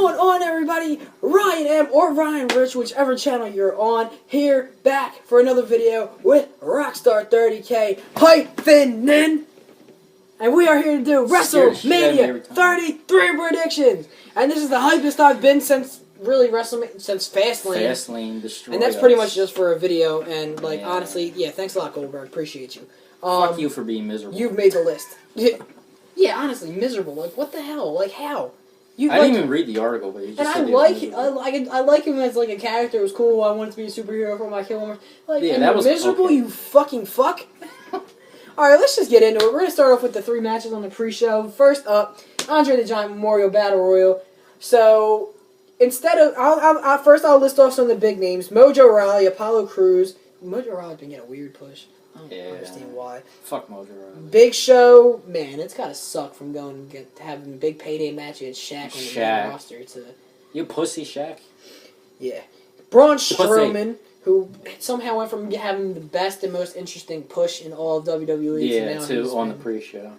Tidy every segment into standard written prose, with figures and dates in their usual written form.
going on, everybody? Ryan M. or Ryan Rich, whichever channel you're on, here back for another video with Rockstar 30K hyphen. And we are here to do WrestleMania 33 predictions. And this is the hypest I've been since WrestleMania, since Fastlane. Fastlane destroyed And that's us. pretty much just for a video. And honestly, thanks a lot, Goldberg. Appreciate you. Fuck you for being miserable. You've made the list. Yeah, honestly, miserable. Like, what the hell? Like, how? I didn't even read the article, but you just said I like him as like a character. It was cool. I wanted to be a superhero for my kill him. Like, yeah, and that you're was miserable. okay. You fucking fuck. All right, let's just get into it. We're gonna start off with the 3 matches on the pre-show. First up, Andre the Giant Memorial Battle Royal. So instead of I'll list off some of the big names: Mojo Rawley, Apollo Crews. Mojo Rawley's been getting a weird push. I don't understand why. Fuck Mojo Rawley. Big Show, man, it's gotta suck from going to having a big payday match against Shaq on the main roster to. You pussy Shaq. Yeah, Braun Strowman, who somehow went from having the best and most interesting push in all of WWE to on the pre-show.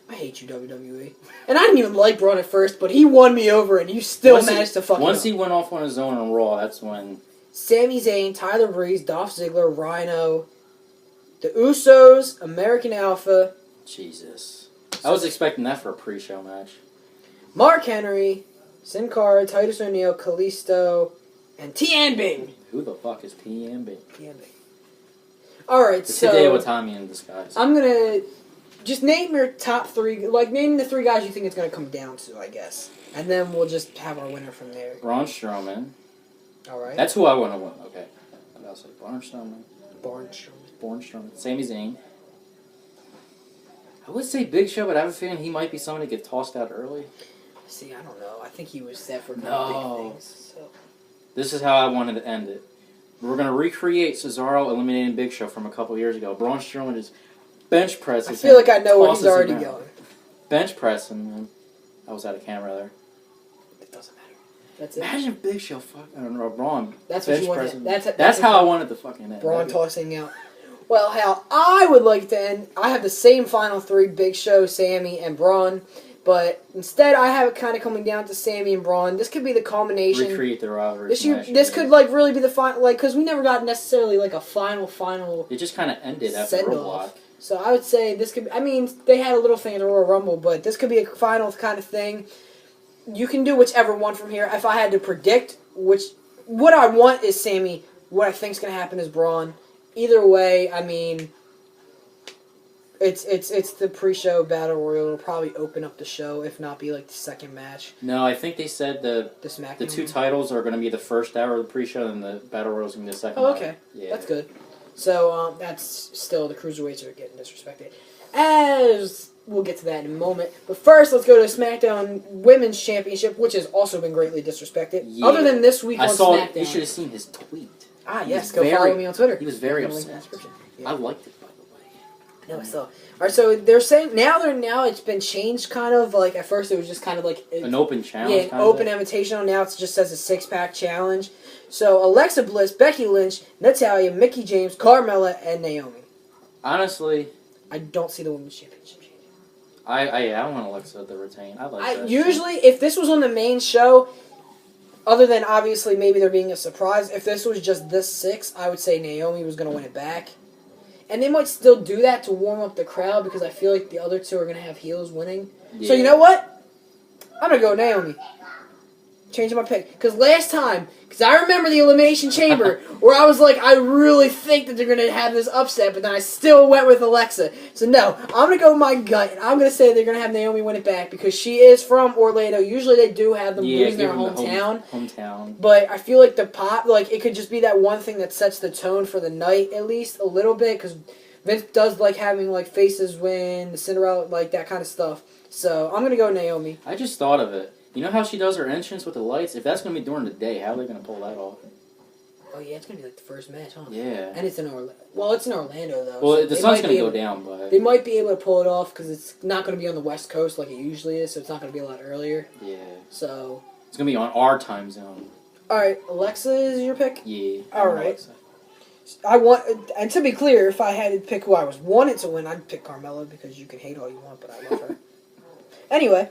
I hate you, WWE. And I didn't even like Braun at first, but he won me over, and you still managed to fuck him up. Once he went off on his own on Raw, that's when. Sami Zayn, Tyler Breeze, Dolph Ziggler, Rhino, the Usos, American Alpha. Jesus. I was expecting that for a pre-show match. Mark Henry, Sin Cara, Titus O'Neil, Kalisto, and Tian Bing. Who the fuck is TMB? Tian Bing. Alright, so. Hideo Itami in disguise. I'm gonna. Just name your top 3. Like, name the 3 guys you think it's gonna come down to, I guess. And then we'll just have our winner from there. Braun Strowman. Alright. That's who I want to win. Okay. I'll say Braun Strowman. Braun Strowman. Sami Zayn. I would say Big Show, but I have a feeling he might be someone to get tossed out early. See, I don't know. I think he was set for big things. So. This is how I wanted to end it. We're going to recreate Cesaro eliminating Big Show from a couple years ago. Braun Strowman just bench presses I feel like I know where he's already going. Bench pressing, man. I was out of camera there. It doesn't matter. That's it. Imagine Big Show I don't know, Braun. That's what you wanted. That's how I wanted to fucking end. Braun tossing out. Well, how I would like to end, I have the same final 3, Big Show, Sammy, and Braun. But instead, I have it kind of coming down to Sammy and Braun. This could be the culmination. Recreate the rivalry. This could like really be the final, like, because we never got necessarily like a final. It just kind of ended after Roadblock. So I would say this could. I mean, they had a little thing at the Royal Rumble, but this could be a final kind of thing. You can do whichever one from here. If I had to predict what I want is Sammy. What I think is going to happen is Braun. Either way, I mean, it's the pre-show battle royal. It'll probably open up the show, if not be like the second match. No, I think they said the 2 titles are going to be the first hour of the pre-show, and the battle royal is going to be the second. Oh, okay, that's good. So that's still the cruiserweights are getting disrespected. As we'll get to that in a moment. But first, let's go to SmackDown Women's Championship, which has also been greatly disrespected. Yeah. Other than this week on SmackDown. You should have seen his tweet. Yes, go follow me on Twitter. He was very upset. Yeah. I liked it, by the way. No, still. Alright, so they're saying now it's been changed kind of, like at first it was just kind of like an open challenge. Yeah, an open invitational. Now it just says a 6-pack challenge. So Alexa Bliss, Becky Lynch, Natalya, Mickie James, Carmella, and Naomi. Honestly, I don't see the Women's Championship changing. I want Alexa to retain. I like that. Usually, if this was on the main show, other than obviously maybe there being a surprise, if this was just this 6, I would say Naomi was going to win it back. And they might still do that to warm up the crowd because I feel like the other 2 are going to have heels winning. Yeah. So you know what? I'm going to go Naomi. Changing my pick. Because last time, because I remember the Elimination Chamber, where I was like, I really think that they're going to have this upset, but then I still went with Alexa. So no, I'm going to go with my gut, and I'm going to say they're going to have Naomi win it back, because she is from Orlando. Usually they do have them lose in their hometown. But I feel like the pop, like, it could just be that one thing that sets the tone for the night, at least, a little bit, because Vince does like having, like, faces win, the Cinderella, like, that kind of stuff. So I'm going to go Naomi. I just thought of it. You know how she does her entrance with the lights? If that's going to be during the day, how are they going to pull that off? Oh, yeah, it's going to be like the first match, huh? Yeah. And it's in Orlando. Well, it's in Orlando, though. Well, so the sun's going to go down, but... They might be able to pull it off because it's not going to be on the West Coast like it usually is, so it's not going to be a lot earlier. Yeah. So... It's going to be on our time zone. Alright, Alexa is your pick? Yeah. Alright. I want... And to be clear, if I had to pick who I wanted to win, I'd pick Carmella because you can hate all you want, but I love her. Anyway...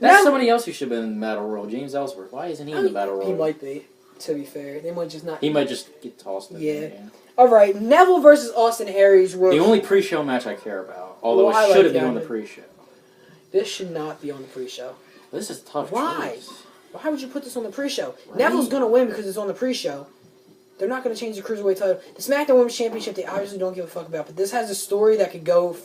That's Now- somebody else who should have been in the Battle Royal. James Ellsworth. Why isn't he in the Battle Royal? He might be. To be fair, they might just not. He might just get tossed in Yeah. there. All right, Neville versus Austin Aries. The only pre-show match I care about, although Well, I it should like have been that on the one. pre-show. This should not be on the pre-show. This is a tough. Why? choice. Why would you put this on the pre-show? Right. Neville's gonna win because it's on the pre-show. They're not gonna change the cruiserweight title. The SmackDown Women's Championship, they obviously don't give a fuck about. But this has a story that could go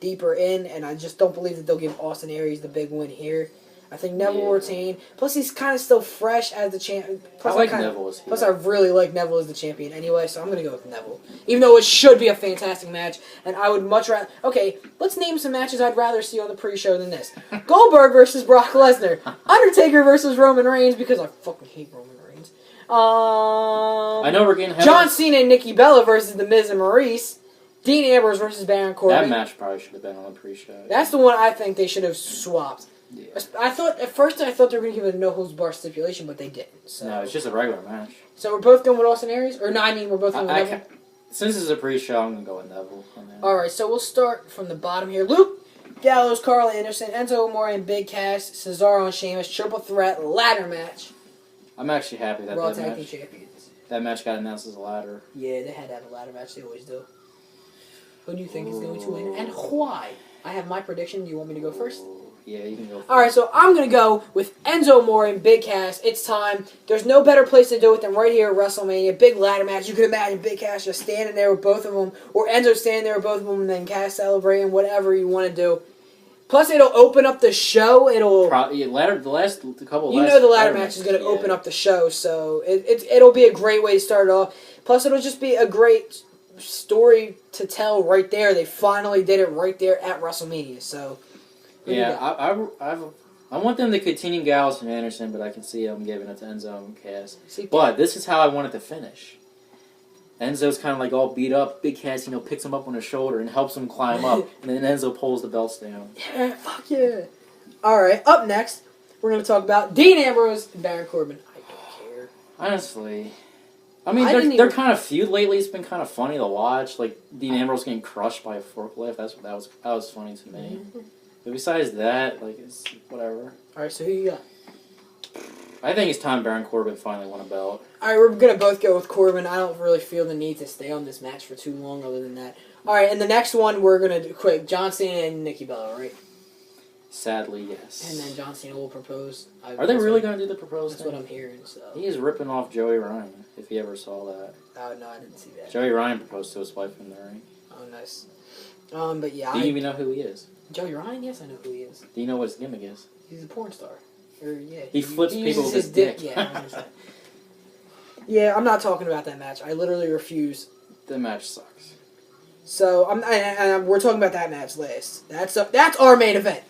deeper in, and I just don't believe that they'll give Austin Aries the big win here. I think Neville will retain. Plus, he's kind of still fresh as the champion. I like Neville as heel. Plus, I really like Neville as the champion anyway, so I'm going to go with Neville. Even though it should be a fantastic match, and I would much rather... Okay, let's name some matches I'd rather see on the pre-show than this. Goldberg versus Brock Lesnar. Undertaker versus Roman Reigns, because I fucking hate Roman Reigns. I know we're getting John Cena and Nikki Bella versus The Miz and Maurice. Dean Ambrose versus Baron Corbin. That match probably should have been on the pre-show. That's the one I think they should have swapped. Yeah. I thought at first they were going to give it a no holds bar stipulation, but they didn't. So. No, it's just a regular match. So we're both going with Austin Aries, or no? I mean we're both going with Neville. Since it's a pre-show, I'm gonna go with Neville. All right, so we'll start from the bottom here. Luke Gallows, Carl Anderson, Enzo Amore, and Big Cass, Cesaro and Sheamus, triple threat ladder match. I'm actually happy that Raw that Tag Team match, Champions. that match got announced as a ladder. Yeah, they had to have a ladder match. They always do. Who do you think is going to win, and why? I have my prediction. Do you want me to go first? Yeah, you can go first. All right, so I'm going to go with Enzo Amore and Big Cass. It's time. There's no better place to do it than right here at WrestleMania. Big ladder match. You could imagine Big Cass just standing there with both of them, or Enzo standing there with both of them, and then Cass celebrating, whatever you want to do. Plus, it'll open up the show. It'll... The last couple. You know the ladder match is going to open up the show, so it'll be a great way to start it off. Plus, it'll just be a great story to tell right there. They finally did it right there at WrestleMania, so... Yeah, I want them to continue Gallows and Anderson, but I can see them giving it to Enzo and Cass. But this is how I want it to finish. Enzo's kind of like all beat up. Big Cass, picks him up on his shoulder and helps him climb up, and then Enzo pulls the belts down. Yeah, fuck yeah. All right, up next, we're going to talk about Dean Ambrose and Baron Corbin. I don't care. Honestly, I mean, they're kind of feud lately. It's been kind of funny to watch. Like Dean Ambrose getting crushed by a forklift. That was funny to me. But besides that, it's whatever. All right, so who you got? I think it's time Baron Corbin finally won a belt. All right, we're going to both go with Corbin. I don't really feel the need to stay on this match for too long other than that. All right, and the next one, we're going to do quick. John Cena and Nikki Bella, right? Sadly, yes. And then John Cena will propose. Are they really going to do the propose That's thing? what I'm hearing. So. He is ripping off Joey Ryan, if you ever saw that. Oh, no, I didn't see that. Joey Ryan proposed to his wife in the ring. Oh, nice. But yeah. Do you even know who he is? Joey Ryan? Yes, I know who he is. Do you know what his gimmick is? He's a porn star. Or, yeah. He flips people with uses his dick. Yeah, I understand. Yeah, I'm not talking about that match. I literally refuse. The match sucks. So we're talking about that match last. That's our main event.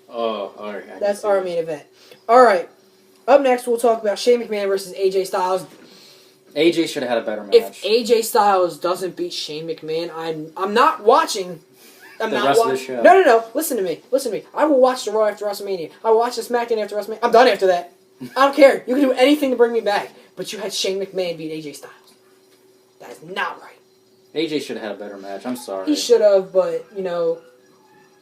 Oh, all right. That's our main event. All right. Up next, we'll talk about Shane McMahon versus AJ Styles. AJ should have had a better match. If AJ Styles doesn't beat Shane McMahon, I'm not watching. The rest of the show. No. Listen to me. I will watch the Raw after WrestleMania. I will watch the SmackDown after WrestleMania. I'm done after that. I don't care. You can do anything to bring me back. But you had Shane McMahon beat AJ Styles. That is not right. AJ should have had a better match. I'm sorry. He should have, but,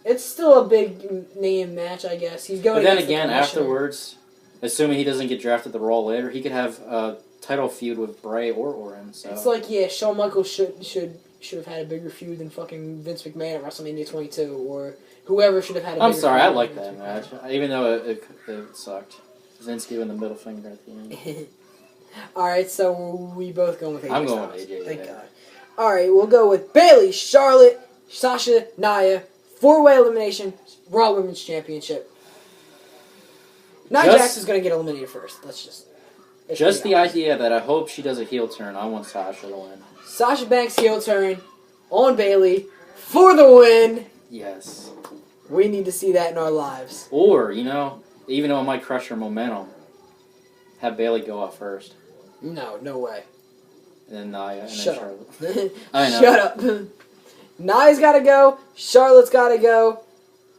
it's still a big name match, I guess. He's going. But then against the again, commissioner. afterwards, assuming he doesn't get drafted to Raw later, he could have a title feud with Bray or Orton. So It's like, yeah, Shawn Michaels should have had a bigger feud than fucking Vince McMahon at WrestleMania 22, or whoever should have had a bigger I'm sorry, feud I than like Vince that McMahon. match, even though it sucked. Vince giving the middle finger at the end. Alright, so we both going with AJ I'm going Styles. with AJ, Thank yeah. God. Alright, we'll go with Bayley, Charlotte, Sasha, Nia, 4-way elimination, Raw Women's Championship. Nia Jax is going to get eliminated first. Let's Just be the honest. idea that I hope she does a heel turn. I want Sasha to win. Sasha Banks heel turn on Bayley for the win. Yes. We need to see that in our lives. Or, even though it might crush her momentum, have Bayley go off first. No way. And then Nia, and Shut then up. Charlotte. I know. Shut up. Nia's got to go. Charlotte's got to go.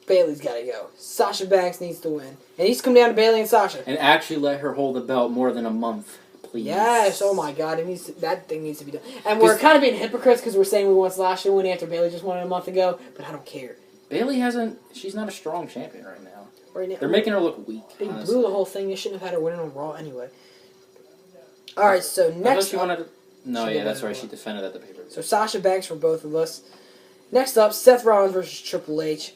Bayley's got to go. Sasha Banks needs to win. It needs to come down to Bayley and Sasha. And actually let her hold the belt more than a month, please. Yes. Oh my God. That thing needs to be done. And we're kind of being hypocrites because we're saying we want Sasha to win after Bayley just won it a month ago. But I don't care. Bayley she's not a strong champion right now. right now. They're making her look weak. They honestly. blew the whole thing. They shouldn't have had her winning on Raw anyway. All right, so I thought next she up, wanted. No, She yeah, did that's win right. Raw. She defended at the paper. so Sasha Banks for both of us. Next up, Seth Rollins versus Triple H.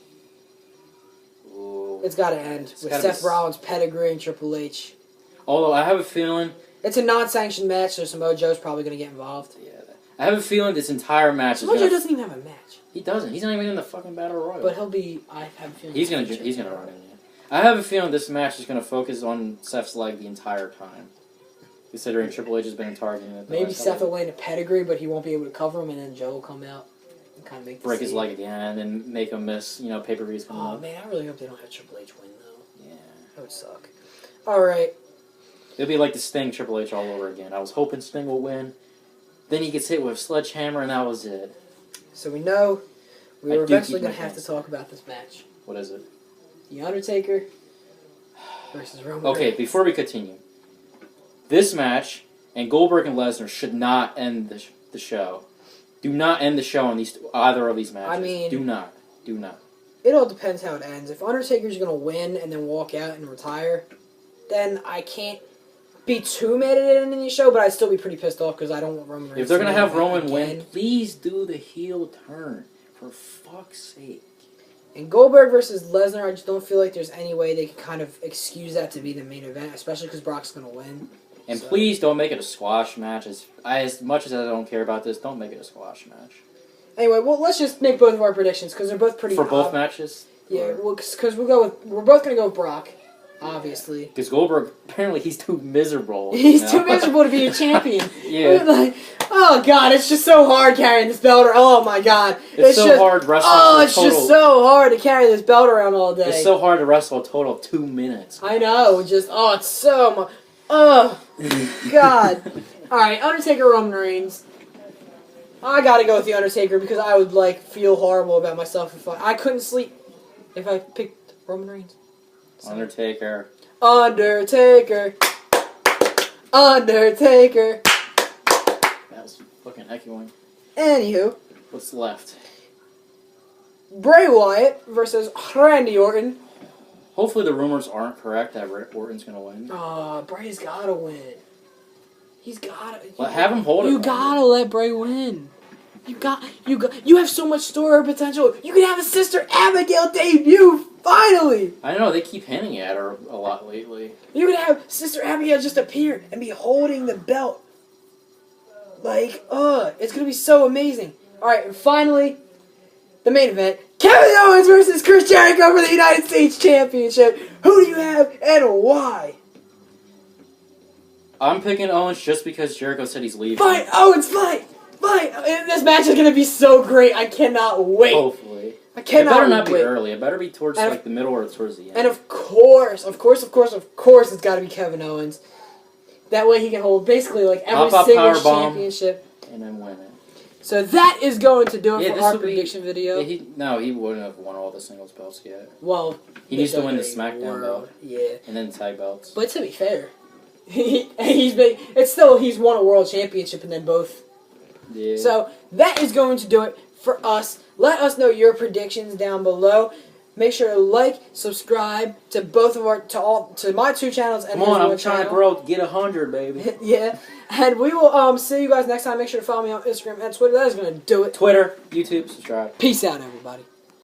Ooh. It's got to end with gotta Seth be- Rollins' pedigree and Triple H. Although I have a feeling. It's a non-sanctioned match, so Samoa Joe's probably going to get involved. Yeah, I have a feeling this entire match is Samoa Joe gonna. doesn't even have a match, He doesn't. He's not even in the fucking battle royal. but he'll be. I have a feeling He's gonna run in. Yeah. I have a feeling this match is gonna focus on Seth's leg the entire time, considering Triple H has been targeting it. Maybe Seth will land a pedigree, but he won't be able to cover him, and then Joe will come out and kind of make the break his save. leg again and make him miss, pay-per-views coming Oh up. man, I really hope they don't have Triple H win though. Yeah, That would suck. All right. it'll be like the Sting Triple H all over again. I was hoping Sting will win, then he gets hit with a sledgehammer, and that was it. So we know we I were do eventually keep going my to have to pants. talk about this match. What is it? The Undertaker versus Roman Okay, Reigns. before we continue, this match and Goldberg and Lesnar should not end the show. Do not end the show on either of these matches. I mean- do not. It all depends how it ends. If Undertaker's going to win and then walk out and retire, then I can't be too mad at it ending the show, but I'd still be pretty pissed off because I don't want Roman Reigns If they're gonna win have Roman win, again. please do the heel turn. For fuck's sake. And Goldberg versus Lesnar, I just don't feel like there's any way they can kind of excuse that to be the main event, especially because Brock's going to win. And So- please don't make it a squash match. As much as I don't care about this, don't make it a squash match. Anyway, well, let's just make both of our predictions because they're both pretty For both ob- matches? Yeah, because we're both going to go with Brock, obviously. Because Goldberg, apparently he's too miserable. He's you too know? miserable to be a champion. Yeah. Like, oh god, it's just so hard carrying this belt. Oh my god, It's so just, hard wrestling Oh, for a it's total. just so hard to carry this belt around all day. It's so hard to wrestle a total of 2 minutes. I know, it's so much. Oh god. All right, Undertaker, Roman Reigns. I gotta go with the Undertaker because I would feel horrible about myself if I couldn't sleep if I picked Roman Reigns. So- Undertaker. Undertaker. Undertaker. That was fucking echoing. Anywho, What's left? Bray Wyatt versus Randy Orton. Hopefully the rumors aren't correct that Orton's gonna win. Bray's gotta win. He's gotta. Have him hold it. You gotta let Bray win. You have so much story potential. You could have a Sister Abigail debut finally. I know they keep hinting at her a lot lately. You could have Sister Abigail just appear and be holding the belt. It's gonna be so amazing. All right, and finally, the main event: Kevin Owens versus Chris Jericho for the United States Championship. Who do you have and why? I'm picking Owens just because Jericho said he's leaving. Fight, Owens, fight! This match is gonna be so great. I cannot wait. Hopefully. I It cannot better not wait. be early. It better be towards And the middle or towards the end. And of course, it's got to be Kevin Owens. That way he can hold basically every Pop-up single powerbomb. championship. And then win it. So that is going to do it Yeah, for this our will be- prediction video. Yeah, he wouldn't have won all the singles belts yet. Well, He needs to win the WWE SmackDown World. belt Yeah, and then the tag belts. but to be fair, he's won a world championship and then both. Yeah. So that is going to do it for us. Let us know your predictions down below. Make sure to like, subscribe to both of to my two channels and Come on, his I'm one trying to channel. grow, get 100, baby. Yeah, and we will see you guys next time. Make sure to follow me on Instagram and Twitter. That is going to do it. Twitter, YouTube, subscribe. Peace out, everybody.